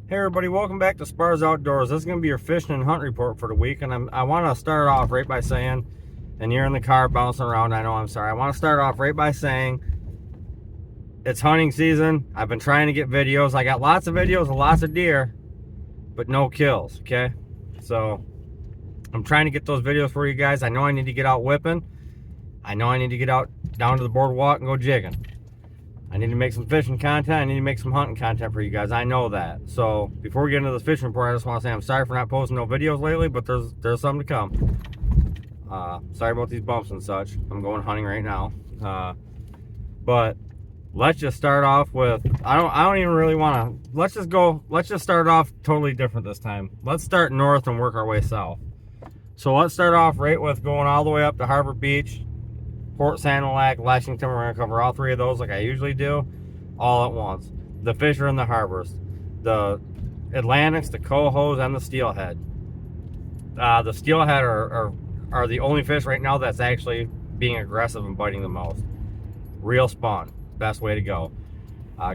Hey everybody, welcome back to Spars Outdoors. This is going to be your fishing and hunt report for the week, and I want to start off right by saying, and you're in the car bouncing around, I know, I'm sorry. I want to start off right by saying it's hunting season. I've been trying to get videos. I got lots of videos of lots of deer, but no kills, okay? So I'm trying to get those videos for you guys. I know I need to get out whipping. I know I need to get out down to the boardwalk and go jigging. I need to make some fishing content. I need to make some hunting content for you guys. I know that. So before we get into this fishing report, I just want to say I'm sorry for not posting no videos lately, but there's something to come. Sorry about these bumps and such. I'm going hunting right now. But let's just start off with I don't even really want to. Let's just start off totally different this time. Let's start north and work our way south. So let's start off right with going all the way up to Harbor Beach, Port Sanilac, Lexington. We're going to cover all three of those like I usually do, all at once. The fish are in the harbors. The Atlantics, the cohos, and the steelhead. The steelhead are the only fish right now that's actually being aggressive and biting the most. Real spawn. Best way to go.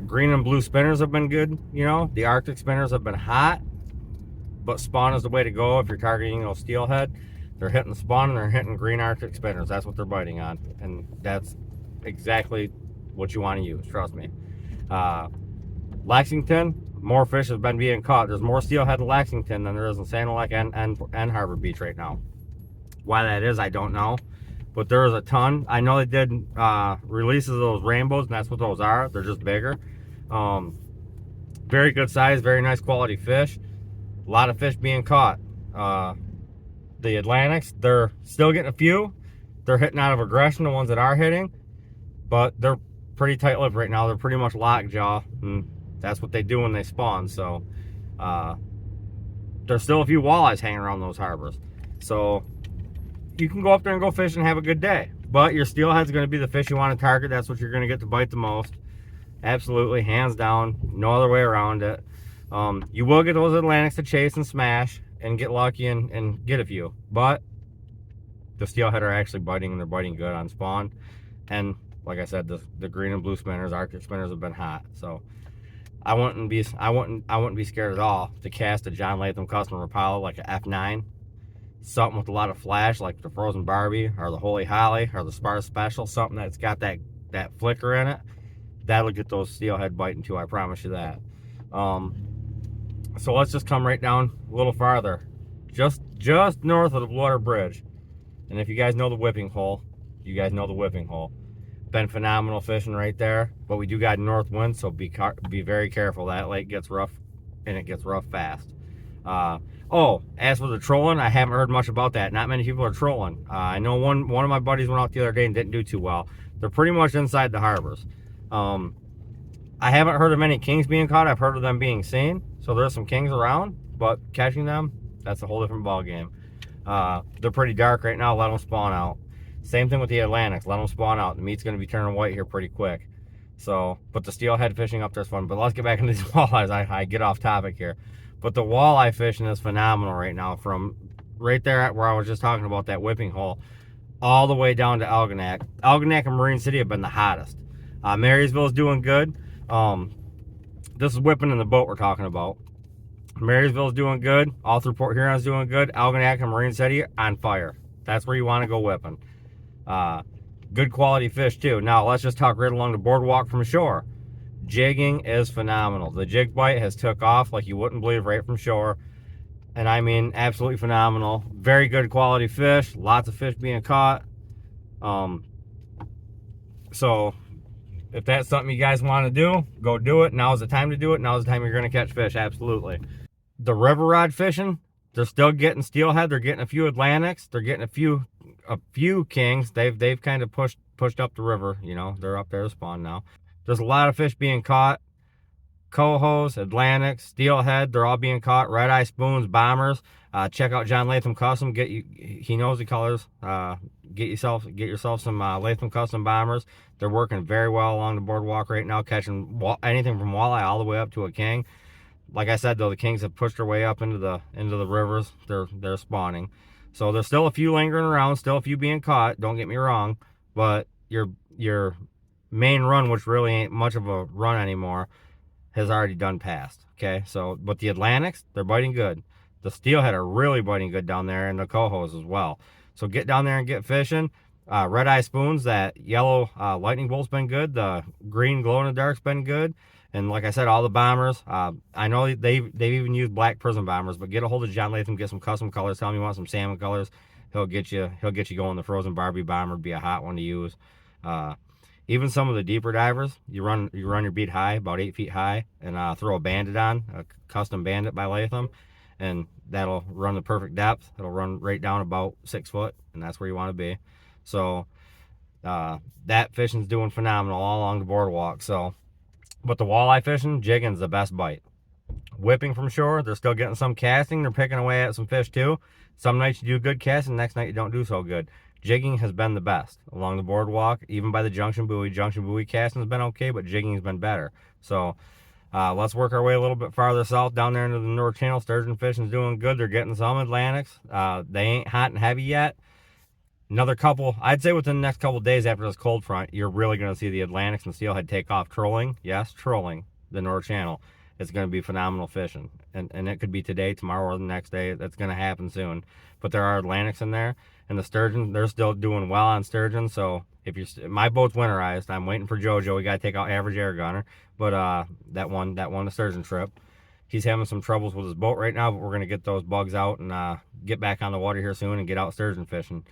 Green and blue spinners have been good, you know. The Arctic spinners have been hot, but spawn is the way to go if you're targeting those steelhead. They're hitting spawn and they're hitting green Arctic spinners. That's what they're biting on. And that's exactly what you want to use, trust me. Lexington, more fish have been being caught. There's more steelhead in Lexington than there is in Sanilac and Harbor Beach right now. Why that is, I don't know. But there is a ton. I know they did releases of those rainbows, and that's what those are. They're just bigger. Very good size, very nice quality fish. A lot of fish being caught. The Atlantics, they're still getting a few. They're hitting out of aggression, the ones that are hitting, but they're pretty tight-lipped right now. They're pretty much lockjaw, and that's what they do when they spawn. So there's still a few walleyes hanging around those harbors. So you can go up there and go fish and have a good day, but your steelhead's going to be the fish you want to target. That's what you're going to get to bite the most. Absolutely, hands down, no other way around it. You will get those Atlantics to chase and smash and get lucky and get a few, but the steelhead are actually biting, and they're biting good on spawn. And like I said, the green and blue spinners, Arctic spinners, have been hot. So I wouldn't be scared at all to cast a John Latham Custom Rapala like a F9, something with a lot of flash like the Frozen Barbie or the Holy Holly or the Spars Special, something that's got that flicker in it. That'll get those steelhead biting too, I promise you that. So let's just come right down a little farther, just north of the Water Bridge. And if you guys know the whipping hole, you guys know the whipping hole. Been phenomenal fishing right there, but we do got north wind, so be very careful. That lake gets rough, and it gets rough fast. Oh, as for the trolling, I haven't heard much about that. Not many people are trolling. I know one of my buddies went out the other day and didn't do too well. They're pretty much inside the harbors. I haven't heard of any kings being caught. I've heard of them being seen. So there's some kings around, but catching them, that's a whole different ball game. They're pretty dark right now. Let them spawn out. Same thing with the Atlantics. Let them spawn out. The meat's going to be turning white here pretty quick. So, but the steelhead fishing up there's fun. But let's get back into these walleyes. I get off topic here. But the walleye fishing is phenomenal right now. From right there at where I was just talking about that whipping hole, all the way down to Algonac. Algonac and Marine City have been the hottest. Marysville is doing good. This is whipping in the boat we're talking about. Marysville's doing good. All through Port Huron's doing good. Algonac and Marine City on fire. That's where you want to go whipping. Good quality fish too. Now let's just talk right along the boardwalk from shore. Jigging is phenomenal. The jig bite has took off like you wouldn't believe right from shore. And I mean absolutely phenomenal. Very good quality fish. Lots of fish being caught. So if that's something you guys want to do, go do it. Now's the time to do it. Now's the time you're going to catch fish. Absolutely. The river rod fishing, they're still getting steelhead. They're getting a few Atlantics. They're getting a few kings. They've kind of pushed up the river. You know, they're up there to spawn now. There's a lot of fish being caught. Cohos, Atlantics, steelhead, they're all being caught. Red-eye spoons, bombers. Check out John Latham Custom. He knows the colors. Get yourself some Latham Custom bombers. They're working very well along the boardwalk right now, catching anything from walleye all the way up to a king. Like I said, though, the kings have pushed their way up into the rivers. They're spawning. So there's still a few lingering around, still a few being caught. Don't get me wrong, but your main run, which really ain't much of a run anymore, has already done passed. Okay, so but the Atlantics, they're biting good. The steelhead are really biting good down there, and the cohos as well. So get down there and get fishing. Red eye spoons, that yellow lightning bolt's been good. The green glow in the dark's been good. And like I said, all the bombers. I know they've even used black prism bombers, but get a hold of John Latham, get some custom colors. Tell him you want some salmon colors. He'll get you going. The frozen Barbie bomber would be a hot one to use. Even some of the deeper divers, you run your bead high, about 8 feet high, and throw a bandit on, a custom bandit by Latham, and that'll run the perfect depth. It'll run right down about 6 foot, and that's where you want to be. So that fishing's doing phenomenal all along the boardwalk. So, but the walleye fishing, jigging's the best bite. Whipping from shore, they're still getting some casting. They're picking away at some fish too. Some nights you do good casting, next night you don't do so good. Jigging has been the best along the boardwalk, even by the junction buoy. Junction buoy casting has been okay, but jigging has been better. So let's work our way a little bit farther south down there into the North Channel. Sturgeon fishing's doing good. They're getting some Atlantics. They ain't hot and heavy yet. Another couple, I'd say within the next couple of days after this cold front, you're really going to see the Atlantics and steelhead take off trolling. Yes, trolling the North Channel. It's going to be phenomenal fishing. And it could be today, tomorrow, or the next day. That's going to happen soon. But there are Atlantics in there. And the sturgeon, they're still doing well on sturgeon. So if you're, my boat's winterized. I'm waiting for JoJo. We got to take out average air gunner. But that one, the sturgeon trip. He's having some troubles with his boat right now, but we're going to get those bugs out and get back on the water here soon and get out sturgeon fishing.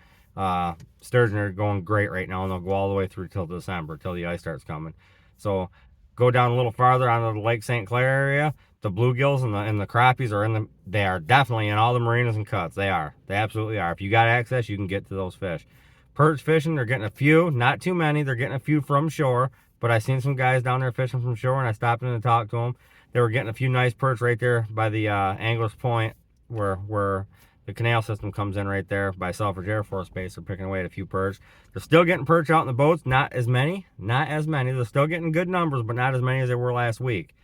Sturgeon are going great right now, and they'll go all the way through till December, till the ice starts coming. So go down a little farther onto the Lake St. Clair area. The bluegills and the crappies are they are definitely in all the marinas and cuts. They absolutely are. If you got access, you can get to those fish. Perch fishing, they're getting a few, not too many. They're getting a few from shore, but I seen some guys down there fishing from shore, and I stopped in to talk to them. They were getting a few nice perch right there by the Anglers Point, where the canal system comes in right there by Selfridge Air Force Base. They're picking away at a few perch. They're still getting perch out in the boats. Not as many. They're still getting good numbers, but not as many as they were last week.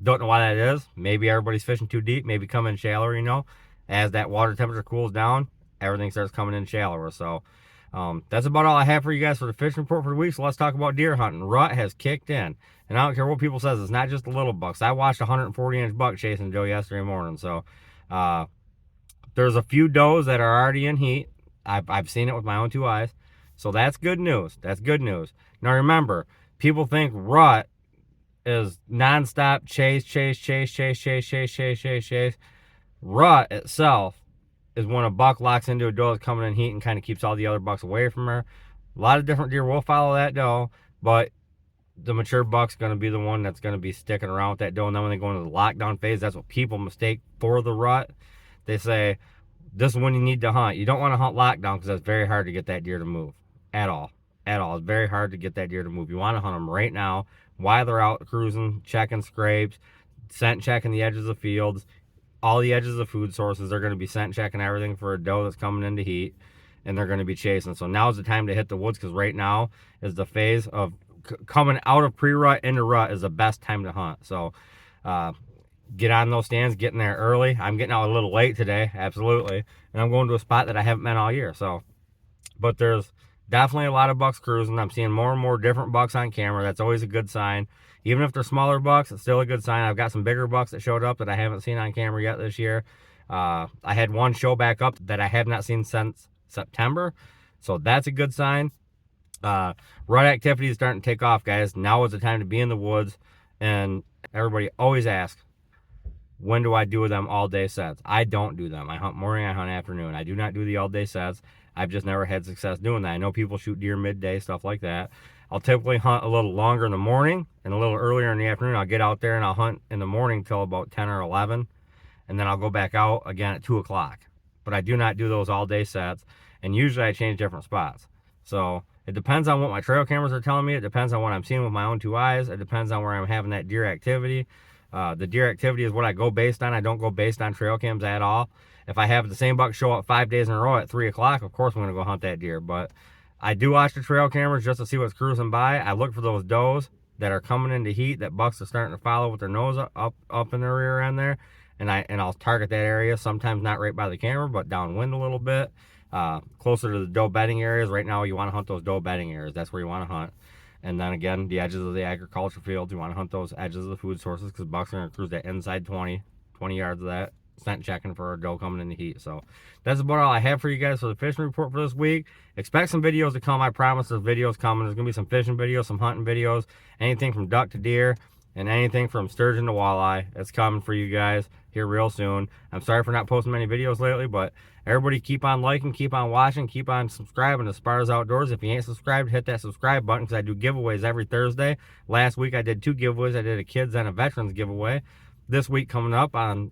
Don't know why that is. Maybe everybody's fishing too deep. Maybe coming in shallower, As that water temperature cools down, everything starts coming in shallower. So that's about all I have for you guys for the fishing report for the week. So let's talk about deer hunting. Rut has kicked in. And I don't care what people says. It's not just the little bucks. I watched a 140-inch buck chasing Joe yesterday morning. So there's a few does that are already in heat. I've seen it with my own 2 eyes. So that's good news. That's good news. Now remember, people think rut is nonstop chase. Rut itself is when a buck locks into a doe that's coming in heat and kind of keeps all the other bucks away from her. A lot of different deer will follow that doe, but the mature buck's going to be the one that's going to be sticking around with that doe. And then when they go into the lockdown phase, that's what people mistake for the rut. They say, this is when you need to hunt. You don't want to hunt lockdown because that's very hard to get that deer to move at all. It's very hard to get that deer to move. You want to hunt them right now while they're out cruising, checking scrapes, scent checking the edges of fields, all the edges of food sources. They're going to be scent checking everything for a doe that's coming into heat, and they're going to be chasing. So now's the time to hit the woods, because right now is the phase of coming out of pre-rut into rut is the best time to hunt. So get on those stands, get in there early. I'm getting out a little late today, absolutely, and I'm going to a spot that I haven't been all year. So, but there's definitely a lot of bucks cruising. I'm seeing more and more different bucks on camera. That's always a good sign. Even if they're smaller bucks, it's still a good sign. I've got some bigger bucks that showed up that I haven't seen on camera yet this year. I had one show back up that I have not seen since September, so that's a good sign. Rut activity is starting to take off, guys. Now is the time to be in the woods. And everybody always asks, when do I do them all day sets? I don't do them. I hunt morning, I hunt afternoon. I do not do the all day sets. I've just never had success doing that. I know people shoot deer midday, stuff like that. I'll typically hunt a little longer in the morning and a little earlier in the afternoon. I'll get out there and I'll hunt in the morning till about 10 or 11. And then I'll go back out again at 2 o'clock. But I do not do those all day sets. And usually I change different spots. So it depends on what my trail cameras are telling me. It depends on what I'm seeing with my own 2 eyes. It depends on where I'm having that deer activity. The deer activity is what I go based on. I don't go based on trail cams at all. If I have the same buck show up 5 days in a row at 3 o'clock, of course I'm going to go hunt that deer. But I do watch the trail cameras just to see what's cruising by. I look for those does that are coming into heat, that bucks are starting to follow with their nose up in their rear end there. And I'll target that area, sometimes not right by the camera, but downwind a little bit. Closer to the doe bedding areas. Right now you want to hunt those doe bedding areas. That's where you want to hunt. And then again, the edges of the agriculture fields, you want to hunt those edges of the food sources because bucks are going to cruise that inside 20 yards of that, scent checking for a doe coming in the heat. So that's about all I have for you guys for the fishing report for this week. Expect some videos to come. I promise there's videos coming. There's going to be some fishing videos, some hunting videos, anything from duck to deer, and anything from sturgeon to walleye. It's coming for you guys here real soon. I'm sorry for not posting many videos lately, but everybody keep on liking, keep on watching, keep on subscribing to Spars Outdoors. If you ain't subscribed, hit that subscribe button because I do giveaways every Thursday. Last week I did 2 giveaways. I did a kids and a veterans giveaway. This week coming up on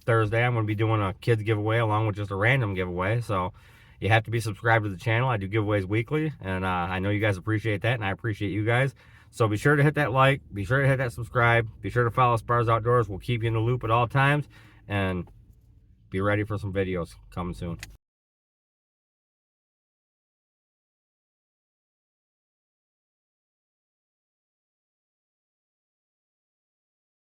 Thursday, I'm going to be doing a kids giveaway along with just a random giveaway. So you have to be subscribed to the channel. I do giveaways weekly, and I know you guys appreciate that, and I appreciate you guys. So be sure to hit that like, be sure to hit that subscribe, be sure to follow Spars Outdoors. We'll keep you in the loop at all times, and be ready for some videos coming soon.